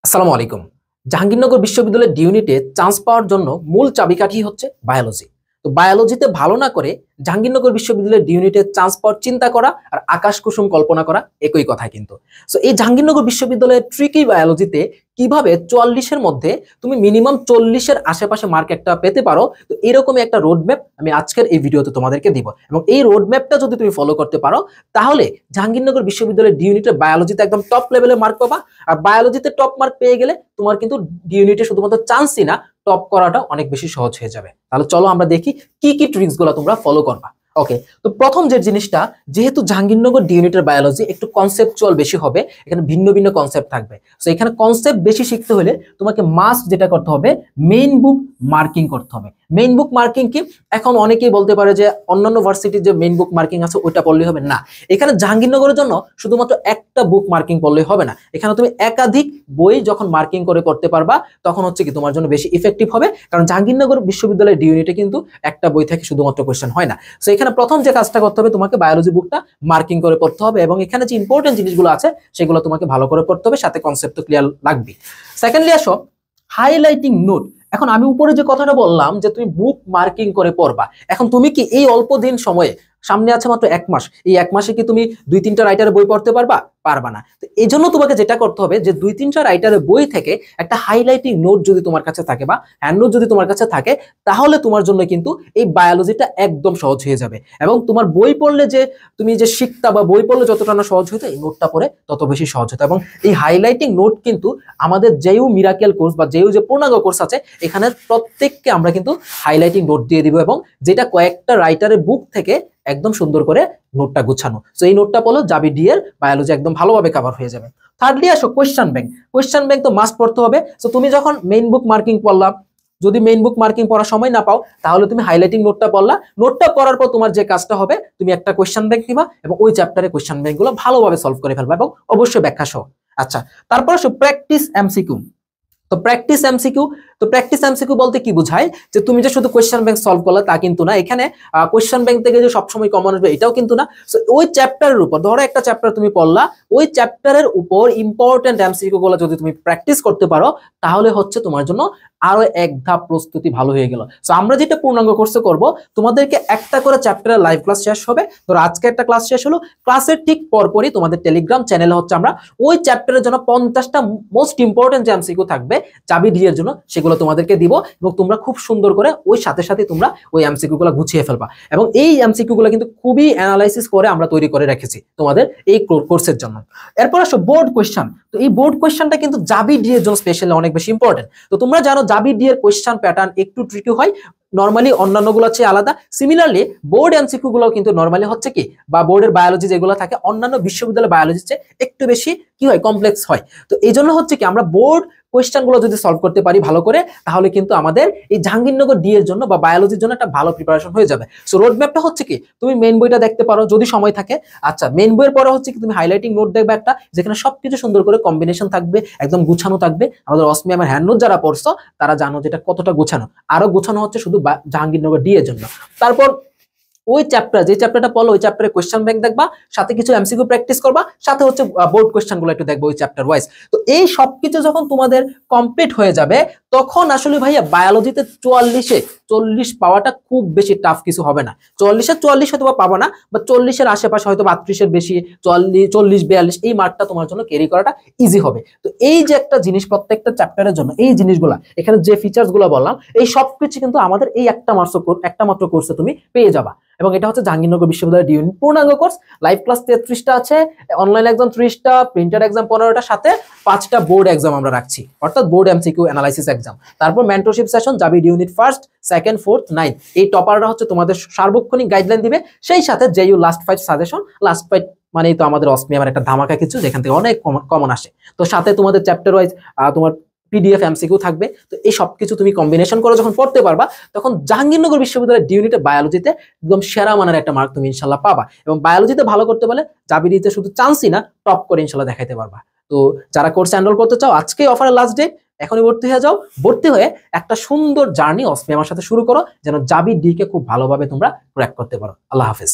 আসসালামু আলাইকুম। জাহাঙ্গীরনগর বিশ্ববিদ্যালয়ের ডি ইউনিটে চান্স পাওয়ার জন্য মূল চাবিকাঠি হচ্ছে বায়োলজি। তো বায়োলজিতে ভালো না করে জাহাঙ্গীরনগর বিশ্ববিদ্যালয়ের ডি ইউনিটে চান্স পাওয়ার চিন্তা করা আর আকাশ কুসুম কল্পনা করা একই কথা কিন্তু। সো এই জাহাঙ্গীরনগর বিশ্ববিদ্যালয়ের ট্রিকি বায়োলজিতে কিভাবে ৪৪-এর মধ্যে তুমি মিনিমাম ৪০-এর আশেপাশে মার্ক একটা পেতে পারো, তো এরকমই একটা রোডম্যাপ আমি আজকের এই ভিডিওতে তোমাদেরকে দিব। এবং এই রোডম্যাপটা যদি তুমি ফলো করতে পারো তাহলে জাহাঙ্গীরনগর বিশ্ববিদ্যালয়ের ডি ইউনিটের বায়োলজিতে একদম টপ লেভেলে মার্ক পাবা। আর বায়োলজিতে টপ মার্ক পেয়ে গেলে তোমার কিন্তু ডি ইউনিটে শুধুমাত্র চান্সই না, টপ করাটা অনেক বেশি সহজ হয়ে যাবে। তাহলে চলো আমরা দেখি কি কি ট্রিক্স গুলো তোমরা ফলো করবা। ওকে, তো প্রথম যে জিনিসটা, যেহেতু জাহাঙ্গীরনগর ডি ইউনিটের বায়োলজি একটু কনসেপচুয়াল বেশি হবে, এখানে ভিন্ন ভিন্ন কনসেপ্ট থাকবে। সো এখানে কনসেপ্ট বেশি শিখতে হলে তোমাকে মাস্ট যেটা করতে হবে, মেইন বুক মার্কিং করতে হবে। মেইন বুক মার্কিং কি? এখন অনেকেই বলতে পারে যে অন্যান্য ভার্সিটির যে মেইন বুক মার্কিং আছে ওইটা পড়লেই হবে। না, এখানে জাহাঙ্গীরনগরের জন্য শুধুমাত্র একটা বুক মার্কিং পড়লেই হবে না, এখানে তুমি একাধিক বই যখন মার্কিং করে পড়তে পারবা তখন হচ্ছে কি তোমার জন্য বেশি ইফেক্টিভ হবে। কারণ জাহাঙ্গীরনগর বিশ্ববিদ্যালয়ের ডি ইউনিটে কিন্তু একটা বই থেকে শুধুমাত্র কোয়েশ্চেন হয় না। সো এখানে প্রথম যে কাজটা করতে হবে, তোমাকে বায়োলজি বুকটা মার্কিং করে পড়তে হবে এবং এখানে যে ইম্পর্টেন্ট জিনিসগুলো আছে সেগুলো তোমাকে ভালো করে পড়তে হবে, সাথে কনসেপ্ট তো ক্লিয়ার লাগবে। সেকেন্ডলি আসো হাইলাইটিং নোট। এখন আমি উপরে যে কথাটা বললাম যে তুমি বুক মার্কিং করে পড়বা, এখন তুমি কি এই অল্প দিন সময়ে, সামনে আছে মাত্র 1 মাস, এই 1 মাসে কি তুমি 2-3টা রাইটারের বই পড়তে পারবা? পারবা না। তো এই জন্য তোমাকে যেটা করতে হবে যে 2-3টা রাইটারের বই থেকে একটা হাইলাইটিং নোট যদি তোমার কাছে থাকে বা হ্যান্ড নোট যদি তোমার কাছে থাকে, তাহলে তোমার জন্য কিন্তু এই বায়োলজিটা একদম সহজ হয়ে যাবে। এবং তোমার বই পড়লে যে তুমি যে শিখতা বা বই পড়লে যতটা না সহজ হতো, এই নোটটা পড়ে তত বেশি সহজ হতো। এবং এই হাইলাইটিং নোট কিন্তু আমাদের যেও মিরাকেল কোর্স বা যেও যে পূর্ণাঙ্গ কোর্স আছে, এখানে প্রত্যেককে আমরা কিন্তু হাইলাইটিং নোট দিয়ে দিব, এবং যেটা কয়েকটা রাইটারের বুক থেকে একদম সুন্দর করে নোটটা গুছানো। সো এই নোটটা পড়লো যাবি ডি এর বায়োলজি একদম ভালোভাবে কভার হয়ে যাবে। থার্ডলি আসো কোয়েশ্চেন ব্যাংক। কোয়েশ্চেন ব্যাংক তো মাস্ট পড়তে হবে। সো তুমি যখন মেইন বুক মার্কিং পড়লা, যদি মেইন বুক মার্কিং পড়ার সময় না পাও, তাহলে তুমি হাইলাইটিং নোটটা পড়লা। নোটটা পড়ার পর তোমার যে কাজটা হবে, তুমি একটা কোয়েশ্চেন ব্যাংক দিবা এবং ওই চ্যাপ্টারে কোয়েশ্চেন ব্যাংকগুলো ভালোভাবে সলভ করে ফেলবা এবং অবশ্যই ব্যাখ্যা সহ। আচ্ছা, তারপর আসো প্র্যাকটিস এমসিকিউ। তো প্র্যাকটিস এমসিকিউ বলতে কি বোঝায়, যে তুমি যে শুধু কোয়েশ্চেন ব্যাংক সলভ করলে তা কিন্তু না। এখানে কোয়েশ্চেন ব্যাংক থেকে যে সবসময় কমন আসবে এটাও কিন্তু না। সো ওই চ্যাপ্টারের উপর, ধরো একটা চ্যাপ্টার তুমি পড়লা, ওই চ্যাপ্টারের উপর ইম্পর্টেন্ট এমসিকিউ গুলো যদি তুমি প্র্যাকটিস করতে পারো, তাহলে হচ্ছে তোমার জন্য আরো এক ধাপ প্রস্তুতি ভালো হয়ে গেল। সো আমরা যেটা পূর্ণাঙ্গ কোর্সে করব, তোমাদেরকে একটা করে চ্যাপ্টারের লাইভ ক্লাস শেষ হবে। ধরো আজকে একটা ক্লাস শেষ হলো, ক্লাসের ঠিক পরপরই তোমাদের টেলিগ্রাম চ্যানেলে হচ্ছে আমরা ওই চ্যাপ্টারের জন্য 50টা মোস্ট ইম্পর্টেন্ট যে এমসিকিউ থাকবে চাবি ডি এর জন্য, সেগুলো তোমাদেরকে দিব এবং তোমরা খুব সুন্দর করে ওই সাথে সাথে তোমরা ওই এমসিকিউ গুলো গুছিয়ে ফেলবা। এবং এই এমসিকিউ গুলো কিন্তু খুবই অ্যানালাইসিস করে আমরা তৈরি করে রেখেছি তোমাদের এই কোর্সের জন্য। এরপর আসো বোর্ড কোয়েশ্চেন। তো এই বোর্ড কোয়েশ্চেনটা কিন্তু জাবি ডি এর জন্য স্পেশালি অনেক বেশি ইম্পর্টেন্ট। তো তোমরা জানো জাবি ডি এর কোয়েশ্চেন প্যাটার্ন একটু ট্রিকি হয়, নরমালি অন্যান্যগুলো হচ্ছে আলাদা। সিমিলারলি বোর্ড এমসিকিউ গুলো কিন্তু নরমালি হচ্ছে কি, বা বোর্ডের বায়োলজি যেগুলো থাকে অন্যান্য বিশ্ববিদ্যালয়ের বায়োলজির চেয়ে একটু বেশি কি হয়, কমপ্লেক্স হয়। তো এই জন্য হচ্ছে কি, আমরা বোর্ড কোয়েশ্চেন গুলো যদি সলভ করতে পারি ভালো করে, তাহলে কিন্তু আমাদের এই জাহাঙ্গীরনগর ডি এর জন্য বা বায়োলজির জন্য একটা ভালো প্রিপারেশন হয়ে যাবে। সো রোড ম্যাপটা হচ্ছে কি, তুমি মেইন বইটা দেখতে পারো যদি সময় থাকে। আচ্ছা, মেইন বইয়ের পরে হচ্ছে কি, তুমি হাইলাইটিং নোট দেখবে একটা, যেখানে সবকিছু সুন্দর করে কম্বিনেশন থাকবে, একদম গুছানো থাকবে। আমাদের অসমি আমার হ্যান্ড নোট যারা পড়ছো তারা জানো যেটা কতটা গুছানো। আরো গুছানো হচ্ছে শুধু জাহাঙ্গীরনগর ডি এর জন্য। তারপর ওই চ্যাপ্টার, যে চ্যাপ্টারটা পড়লো ওই চ্যাপ্টারে কোয়েশ্চেন ব্যাংক দেখবা, সাথে কিছু এমসিকিউ প্র্যাকটিস করবা, সাথে হচ্ছে বোর্ড কোয়েশ্চেন গুলো একটু দেখবা ওই চ্যাপ্টার ওয়াইজ। তো এই সবকিছু যখন তোমাদের কমপ্লিট হয়ে যাবে, তখন আসলে ভাইয়া বায়োলজিতে 44-এ 40 পাওয়াটা খুব বেশি টাফ কিছু হবে না। 40-এ 44 হয়তো বা পাবো না, বা 40-এর আশেপাশে হয়তো 32-এর বেশি, 40-42 এই মার্কটা তোমার জন্য ক্যারি করাটা ইজি হবে। তো এই যে একটা জিনিস প্রত্যেকটা চ্যাপ্টারের জন্য, এই জিনিসগুলা এখানে যে ফিচার্স গুলো বললাম, এই সবকিছু কিন্তু আমাদের এই একটা মাত্র কোর্সে তুমি পেয়ে যাবা। এবং এটা হচ্ছে জাহাঙ্গীরনগর বিশ্ববিদ্যালয়ের ডি ইউনিট পূর্ণাঙ্গ কোর্স। লাইভ ক্লাস 33টা আছে, অনলাইন এক্সাম 30টা, প্রিন্টার এক্সাম 15টা, সাথে 5টা বোর্ড এক্সাম আমরা রাখছি, অর্থাৎ বোর্ড এমসিকিউ অ্যানালাইসিস এক্সাম। তারপর মেন্টরশিপ সেশন, যাবি D unit 1st, 2nd, 4th, 9th, এই টপাররা হচ্ছে তোমাদের সার্বক্ষণিক গাইডলাইন দিবে। সেই সাথে জেইউ লাস্ট 5 সাজেশন, লাস্ট 5 মানেই তো আমাদের অসমি আমার একটা ধামাকা কিছু, যেখান থেকে অনেক কমন আসে। তো সাথে তোমাদের চ্যাপ্টার ওয়াইজ তোমার পিডিএফ এমসিকিউ থাকবে। তো এই সবকিছু তুমি কম্বিনেশন করে যখন পড়তে পারবা, তখন জাহাঙ্গীরনগর বিশ্ববিদ্যালয়ের ডি ইউনিটে বায়োলজিতে একদম সেরা মানের একটা মার্ক তুমি ইনশাল্লাহ পাবা। এবং বায়োলজিতে ভালো করতে পারলে জাবিডিতে শুধু চান্সই না, টপ করে ইনশাল্লাহ দেখাইতে পারবা। তো যারা কোর্সে এনরোল করতে চাও, আজকে অফারের লাস্ট ডেট, এখনই ভর্তি হয়ে যাও। ভর্তি হয়ে একটা সুন্দর জার্নি অসমি আমার সাথে শুরু করো, যেন জাবি ডি কে খুব ভালোভাবে তোমরা ক্র্যাক করতে পারো। আল্লাহ হাফেজ।